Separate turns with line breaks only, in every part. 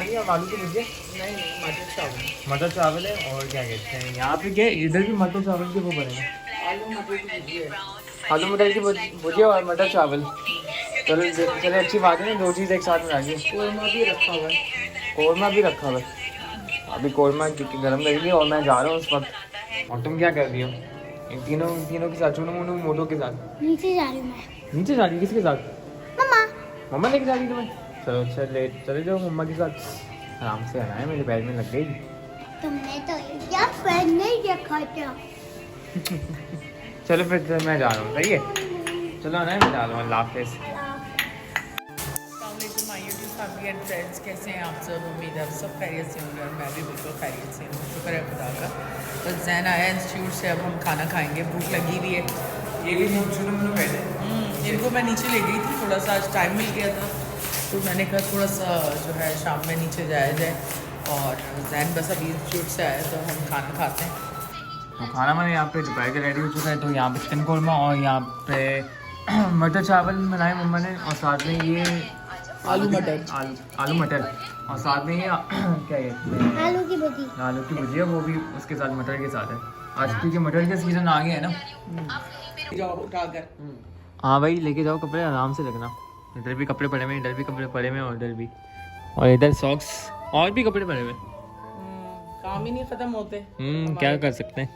रही है? आलू की भुजिया?
नहीं मटर चावल।
मटर चावल है और क्या कहते हैं यहाँ पे क्या इधर भी मटर चावल के वो बने हैं।
आलू मटर की भुजिया।
आलू मटर की भुजिया और मटर चावल। चलो चलो अच्छी बात है ना, 2 चीज़ एक साथ में आ गई।
कोरमा भी रखा हुआ है।
कौरमा भी रखा हुआ है। अभी कौरमा क्योंकि गर्म करेंगे और मैं जा रहा हूँ उस वक्त। और तुम क्या कर रही हो? इन तीनों के साथ, चुनू मुनू मोटो के साथ
नीचे जा रही हूँ मैं।
नीचे जा रही है? किसके साथ?
मम्मा।
मम्मा लेके जा रही है तुम्हें? चलो चले जाओ मम्मा के साथ। आराम से आना है, मेरे पैर में लग गई।
तुमने तो क्या पैर नहीं देखा था।
चलो फिर मैं जा रहा हूँ, सही है? चलो आना है, मैं जा रहा हूँ। अल्लाह हाफिज़।
My YouTube family and friends, कैसे हैं आप सब? उम्मीद है आप सब खैरियत से होंगे और मैं भी बिल्कुल खैरियत से हूँ, शुक्र है खुदा का। बस जैन आया इंस्टीट्यूट से, अब हम खाना खाएंगे, भूख लगी हुई है।
ये भी चुनू मुनू पहले
इनको मैं नीचे ले गई थी, थोड़ा सा आज टाइम मिल गया था तो मैंने कहा थोड़ा सा जो है शाम में नीचे जाया जाए। और जैन बस अभी इंस्टीट्यूट से आया तो हम खाना खाते हैं।
तो खाना मैंने यहाँ पे दोपहर का रेडी हो चुका है। तो यहाँ पे चिकन कौरमा और यहाँ पे मटर चावल बनाए मम्मा ने, और साथ में ये
आलू मटर
आलू मटर, और साथ में ये क्या कहते हैं
आलू की भुजी।
आलू की भुजिया, वो भी उसके साथ मटर के साथ है। आज क्योंकि मटर का सीजन आ गया है ना।
जाओ उठाकर।
हाँ भाई लेके जाओ कपड़े, आराम से रखना। इधर भी कपड़े पड़े हुए, इधर भी कपड़े पड़े हुए और इधर भी, और इधर सॉक्स और भी कपड़े पड़े हुए।
काम ही नहीं खत्म होते।
क्या कर सकते हैं।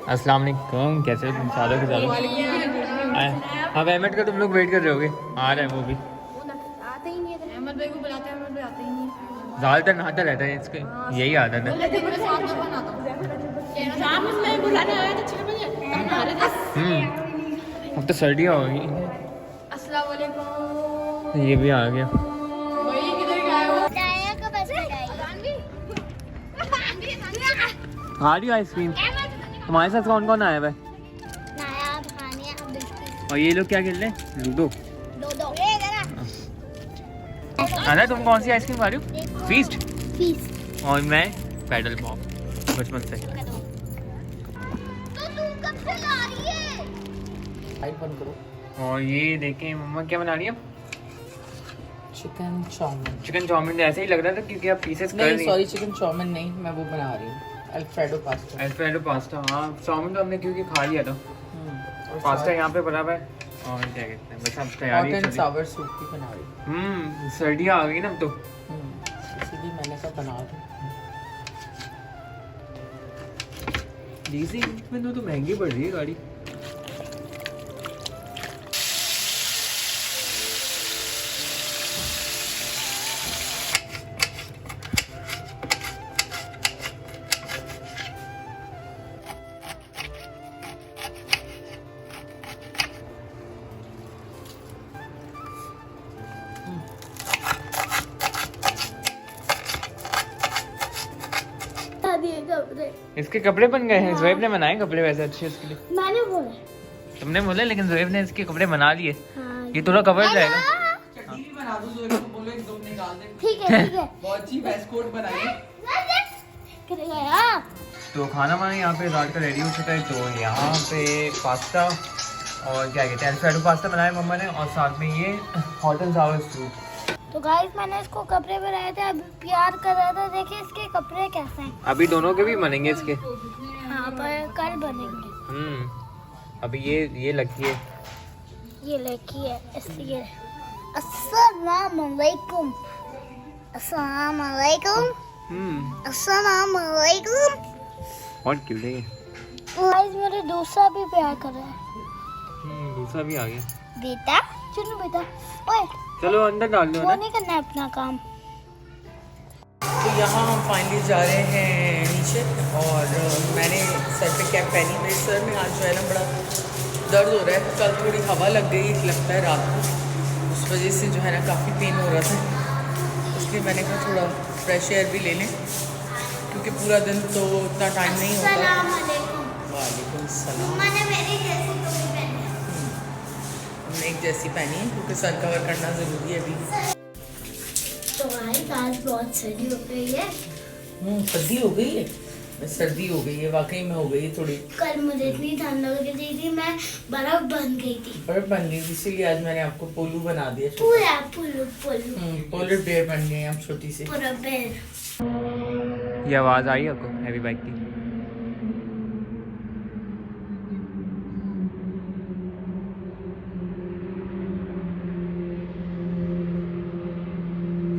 अस्सलाम वालेकुम, कैसे हो तुम? सालों के सालों। हाँ अहमद का तुम लोग वेट कर रहे होगे, आ रहा है वो भी।
आते ही नहीं है। अहमद भाई को बुलाते हैं, अहमद भाई आते ही नहीं है।
ज़्यादातर नहाता रहता है, इसके यही आदत है। अब तो सर्दियाँ हो गई।
अस्सलाम वालेकुम।
ये भी आ गया।
चाय का बस
खा रही हो आइसक्रीम? तुम्हारे साथ कौन कौन आया हुआ है?
नायाब, हानिया, बिस्किट।
और ये लोग क्या खेल रहे हैं? लूडो।
दो
अरे तुम कौन सी आइसक्रीम खा रही हो? फीस्ट।
फीस।
और मैं पैडल पॉप, बचपन से।
तो तू कब से ला रही है?
लाइट बंद करो।
और ये देखें मम्मा क्या बना रही है?
Chicken chowmein.
चिकन चाउमीन ऐसे ही लग रहा था क्योंकि आप पीसेस कर
नहीं
रही
सॉरी, चिकन चाउमीन नहीं, मैं वो बना रही हूँ अल्फ्रेडो पास्ता।
Alfredo pasta. हाँ चाउमीन तो हमने क्योंकि खा लिया था।
और
पास्ता यहाँ पे बना हुआ है। और क्या कहते हैं, बस अब तैयारी
हॉट एंड
चल रही।
सावर सूप भी बना रही हूँ।
सर्दियाँ आ गई ना अब तो।
इसीलिए मैंने कहा बना दूँ।
डीसी में तो महंगी पड़ रही है गाड़ी। इसके कपड़े बन गए हैं। ज़ुएब ने बनाए कपड़े वैसे अच्छे उसके लिए।
मैंने बोला।
तुमने बोले, लेकिन ज़ुएब ने इसके कपड़े बना लिए।
हाँ,
ये थोड़ा कवर जाएगा।
चटनी भी बना दो, जो इसको बोलो एक दो निकाल दे।
ठीक है ठीक है।
बहुत ही बेस्ट कोट बनाइए।
करेगा यार।
तो खाना वाना यहाँ पे रात का रेडी हो चुका है। तो यहाँ पे पास्ता और क्या कहते हैं अल्फ्रेडो पास्ता बनाया मम्मा ने, और साथ में ये हॉट एंड सावर सूप।
तो गाइस मैंने इसको कपड़े बनाए थे, अभी प्यार कर रहा था। देखिए इसके कपड़े कैसे हैं।
अभी दोनों के भी बनेंगे इसके।
हाँ पर कल बनेंगे।
अभी ये लगी है।
ये लड़की है इसलिए। अस्सलाम वालेकुम। अस्सलाम वालेकुम। अस्सलाम वालेकुम।
बहुत क्यूट है ये।
गाइस मेरे दूसरा भी प्यार कर रहा है।
दूसरा भी आ गया।
बेटा चुनो बेटा। ओए
चलो अंदर डाल दो
वो
ना।
नहीं करना है अपना काम।
तो यहाँ हम फाइनली जा रहे हैं नीचे, और मैंने सर पे कैप पहनी। मेरे सर में आज जो है ना बड़ा दर्द हो रहा है। कल थोड़ी हवा लग गई लगता है रात को, उस वजह से जो है ना काफ़ी पेन हो रहा था। इसलिए मैंने कहा थोड़ा फ्रेश एयर भी ले लें, क्योंकि पूरा दिन तो उतना टाइम नहीं होता।
अस्सलाम वालेकुम।
वालेकुम सलाम।
मैंने मेरी जैसी टोपी पहनी है।
हमने एक जैसी पहनी है क्योंकि सर कवर करना ज़रूरी है अभी।
तो गाइस आज बहुत सर्दी हो गई है।
सर्दी हो गई है। सर्दी हो गई है, वाकई में हो गई है थोड़ी।
कल मुझे इतनी ठंड लग रही थी, मैं बर्फ बन गई थी।
बर्फ बन गई, इसीलिए आज मैंने आपको पोलू बना दिया।
पूरा पुल्लू पुल्लू।
पोलू पोलर बेयर बन गए हैं हम छोटी सी।
पूरा बेर।
ये आवाज़ आई आपको हैवी बाइक की?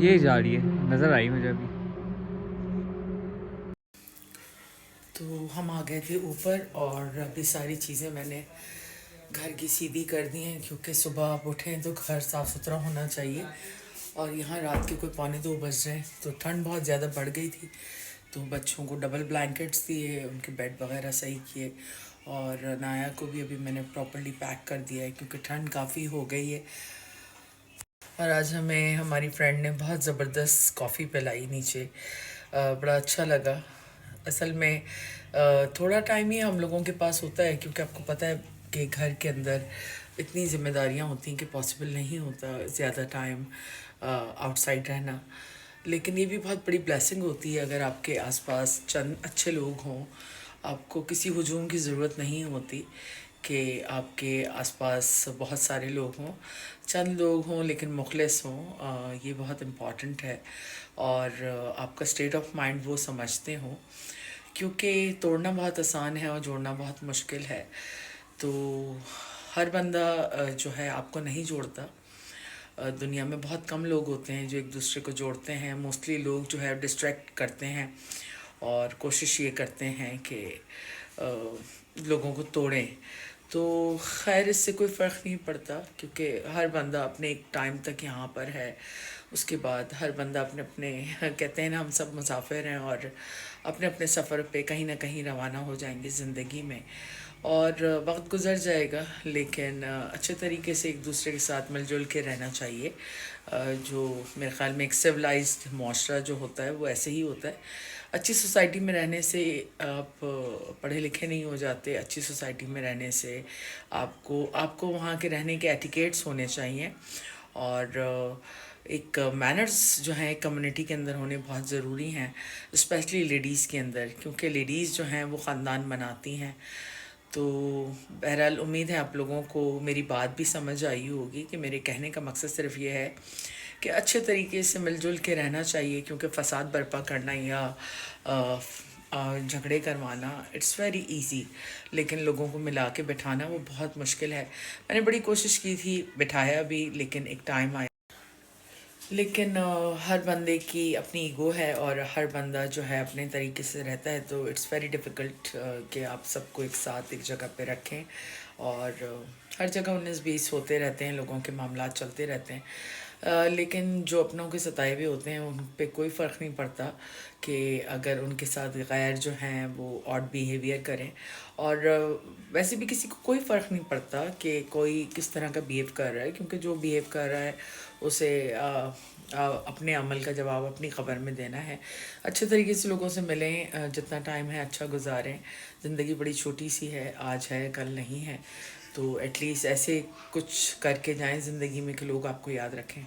ये जा रही है, नज़र आई मुझे अभी।
तो हम आ गए थे ऊपर और अभी सारी चीज़ें मैंने घर की सीधी कर दी हैं, क्योंकि सुबह आप उठें तो घर साफ़ सुथरा होना चाहिए। और यहाँ रात के कोई 1:45 बज रहे हैं, तो ठंड बहुत ज़्यादा बढ़ गई थी, तो बच्चों को डबल ब्लैंकेट्स दिए, उनके बेड वगैरह सही किए, और नाया को भी अभी मैंने प्रॉपर्ली पैक कर दिया है क्योंकि ठंड काफ़ी हो गई है। और आज हमें हमारी फ्रेंड ने बहुत ज़बरदस्त कॉफ़ी पिलाई नीचे, बड़ा अच्छा लगा। असल में थोड़ा टाइम ही हम लोगों के पास होता है, क्योंकि आपको पता है कि घर के अंदर इतनी ज़िम्मेदारियां होती हैं कि पॉसिबल नहीं होता ज़्यादा टाइम आउटसाइड रहना। लेकिन ये भी बहुत बड़ी ब्लेसिंग होती है अगर आपके आसपास चंद अच्छे लोग हों। आपको किसी हुजूम की ज़रूरत नहीं होती कि आपके आसपास बहुत सारे लोग हों, चंद लोग हों लेकिन मुखलिस हों। ये बहुत इम्पॉर्टेंट है, और आपका स्टेट ऑफ माइंड वो समझते हों, क्योंकि तोड़ना बहुत आसान है और जोड़ना बहुत मुश्किल है। तो हर बंदा जो है आपको नहीं जोड़ता। दुनिया में बहुत कम लोग होते हैं जो एक दूसरे को जोड़ते हैं। मोस्टली लोग जो है डिस्ट्रैक्ट करते हैं और कोशिश ये करते हैं कि लोगों को तोड़ें। तो खैर इससे कोई फ़र्क नहीं पड़ता, क्योंकि हर बंदा अपने एक टाइम तक यहाँ पर है, उसके बाद हर बंदा अपने अपने कहते हैं ना, हम सब मुसाफिर हैं और अपने अपने सफ़र पे कहीं ना कहीं रवाना हो जाएंगे ज़िंदगी में, और वक्त गुजर जाएगा। लेकिन अच्छे तरीके से एक दूसरे के साथ मिलजुल के रहना चाहिए। जो मेरे ख़्याल में एक सिविलाइज्ड माशरा जो होता है वो ऐसे ही होता है। अच्छी सोसाइटी में रहने से आप पढ़े लिखे नहीं हो जाते। अच्छी सोसाइटी में रहने से आपको वहाँ के रहने के एटिकेट्स होने चाहिए, और एक मैनर्स जो हैं कम्युनिटी के अंदर होने बहुत ज़रूरी हैं, स्पेशली लेडीज़ के अंदर, क्योंकि लेडीज़ जो हैं वो ख़ानदान बनाती हैं। तो बहरहाल उम्मीद है आप लोगों को मेरी बात भी समझ आई होगी कि मेरे कहने का मकसद सिर्फ ये है कि अच्छे तरीके से मिलजुल के रहना चाहिए, क्योंकि फ़साद बर्पा करना या झगड़े करवाना इट्स वेरी इजी, लेकिन लोगों को मिला के बिठाना वो बहुत मुश्किल है। मैंने बड़ी कोशिश की थी, बिठाया भी, लेकिन एक टाइम आया। लेकिन हर बंदे की अपनी ईगो है और हर बंदा जो है अपने तरीके से रहता है, तो इट्स वेरी डिफ़िकल्ट कि आप सबको एक साथ एक जगह पे रखें। और हर जगह 19-20 होते रहते हैं, लोगों के मामलात चलते रहते हैं। लेकिन जो अपनों के सताए हुए होते हैं उन पे कोई फ़र्क नहीं पड़ता कि अगर उनके साथ गैर जो हैं वो ऑड बिहेवियर करें। और वैसे भी किसी को कोई फ़र्क नहीं पड़ता कि कोई किस तरह का बिहेव कर रहा है, क्योंकि जो बिहेव कर रहा है उसे अपने अमल का जवाब अपनी ख़बर में देना है। अच्छे तरीके से लोगों से मिलें, जितना टाइम है अच्छा गुजारें। ज़िंदगी बड़ी छोटी सी है, आज है कल नहीं है, तो एटलीस्ट ऐसे कुछ करके जाएं ज़िंदगी में कि लोग आपको याद रखें।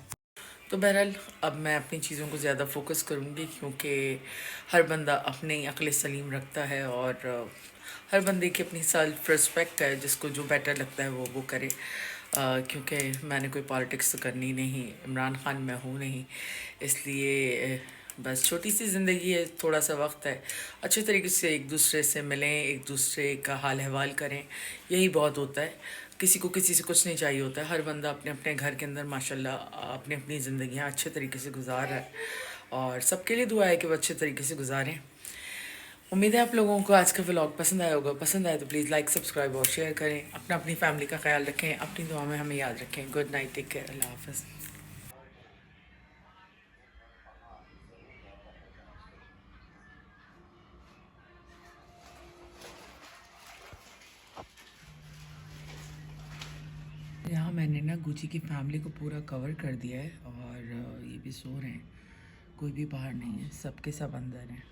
तो बहरहाल अब मैं अपनी चीज़ों को ज़्यादा फोकस करूँगी, क्योंकि हर बंदा अपनी अक्ल सलीम रखता है, और हर बंदे की अपनी सेल्फ रिस्पेक्ट है। जिसको जो बेटर लगता है वो करे, क्योंकि मैंने कोई पॉलिटिक्स तो करनी नहीं, इमरान खान मैं हूँ नहीं, इसलिए बस छोटी सी ज़िंदगी है, थोड़ा सा वक्त है, अच्छे तरीके से एक दूसरे से मिलें, एक दूसरे का हाल अहवाल करें, यही बहुत होता है। किसी को किसी से कुछ नहीं चाहिए होता है। हर बंदा अपने अपने घर के अंदर माशाल्लाह अपनी अपनी ज़िंदगियाँ अच्छे तरीके से गुजार रहा है, और सबके लिए दुआ है कि वो अच्छे तरीके से गुजारें। उम्मीद है आप लोगों को आज का व्लॉग पसंद आया होगा। पसंद आए तो प्लीज़ लाइक, सब्सक्राइब और शेयर करें। अपनी फैमिली का ख्याल रखें, अपनी दुआ में हमें याद रखें। गुड नाइट, टेक केयर, अल्लाह हाफ़िज़। यहाँ मैंने ना गुची की फैमिली को पूरा कवर कर दिया है, और ये भी सो रहे हैं, कोई भी बाहर नहीं है, सबके सब अंदर हैं।